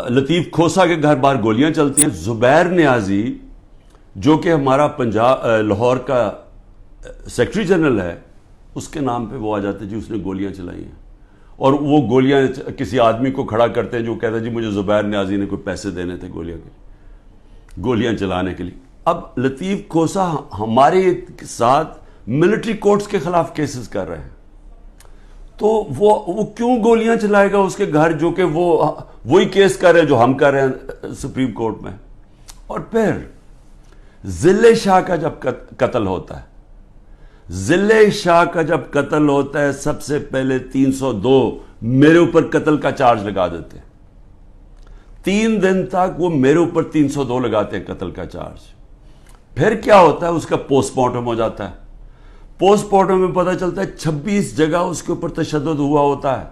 لطیف کھوسا کے گھر باہر گولیاں چلتی ہیں. زبیر نیازی جو کہ ہمارا لاہور کا سیکرٹری جنرل ہے، اس کے نام پہ وہ آ جاتے جی اس نے گولیاں چلائی ہیں، اور وہ گولیاں کسی آدمی کو کھڑا کرتے ہیں جو کہتا ہے جی مجھے زبیر نیازی نے کوئی پیسے دینے تھے گولیاں چلانے کے لیے. اب لطیف کھوسا ہمارے ساتھ ملٹری کورٹس کے خلاف کیسز کر رہے ہیں، تو وہ کیوں گولیاں چلائے گا اس کے گھر، جو کہ وہی کیس کر رہے ہیں جو ہم کر رہے ہیں سپریم کورٹ میں. اور پھر ضلع شاہ کا جب قتل ہوتا ہے، سب سے پہلے 302 میرے اوپر قتل کا چارج لگا دیتے ہیں. 3 دن تک وہ میرے اوپر 302 لگاتے ہیں قتل کا چارج. پھر کیا ہوتا ہے، اس کا پوسٹ مارٹم ہو جاتا ہے. پوسٹ مارٹم میں پتہ چلتا ہے 26 جگہ اس کے اوپر تشدد ہوا ہوتا ہے.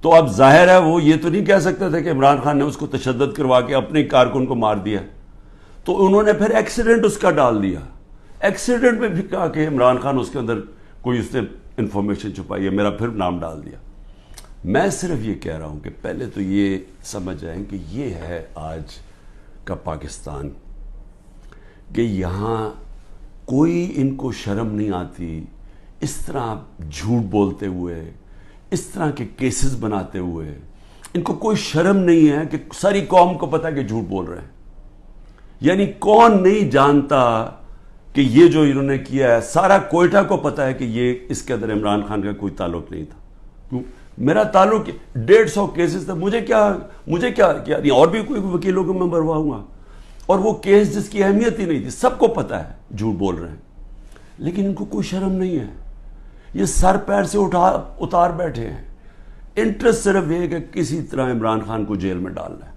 تو اب ظاہر ہے وہ یہ تو نہیں کہہ سکتے تھے کہ عمران خان نے اس کو تشدد کروا کے اپنے کارکن کو مار دیا. تو انہوں نے پھر ایکسیڈنٹ اس کا ڈال دیا. ایکسیڈنٹ میں بھی کہا کہ عمران خان اس کے اندر کوئی اس نے انفارمیشن چھپائی ہے، میرا پھر نام ڈال دیا. میں صرف یہ کہہ رہا ہوں کہ پہلے تو یہ سمجھ جائیں کہ یہ ہے آج کا پاکستان، کہ یہاں کوئی ان کو شرم نہیں آتی اس طرح جھوٹ بولتے ہوئے، اس طرح کے کیسز بناتے ہوئے. ان کو کوئی شرم نہیں ہے کہ ساری قوم کو پتا کہ جھوٹ بول رہے ہیں. یعنی کون نہیں جانتا کہ یہ جو انہوں نے کیا ہے، سارا کوئٹہ کو پتا ہے کہ یہ اس کے اندر عمران خان کا کوئی تعلق نہیں تھا. میرا تعلق 150 کیسز تھا، مجھے کیا نہیں، اور بھی کوئی وکیلوں کو میں بھرواؤں گا. اور وہ کیس جس کی اہمیت ہی نہیں تھی، سب کو پتا ہے جھوٹ بول رہے ہیں، لیکن ان کو کوئی شرم نہیں ہے. یہ سر پیر سے اتار بیٹھے ہیں. انٹرسٹ صرف یہ کہ کسی طرح عمران خان کو جیل میں ڈالنا ہے.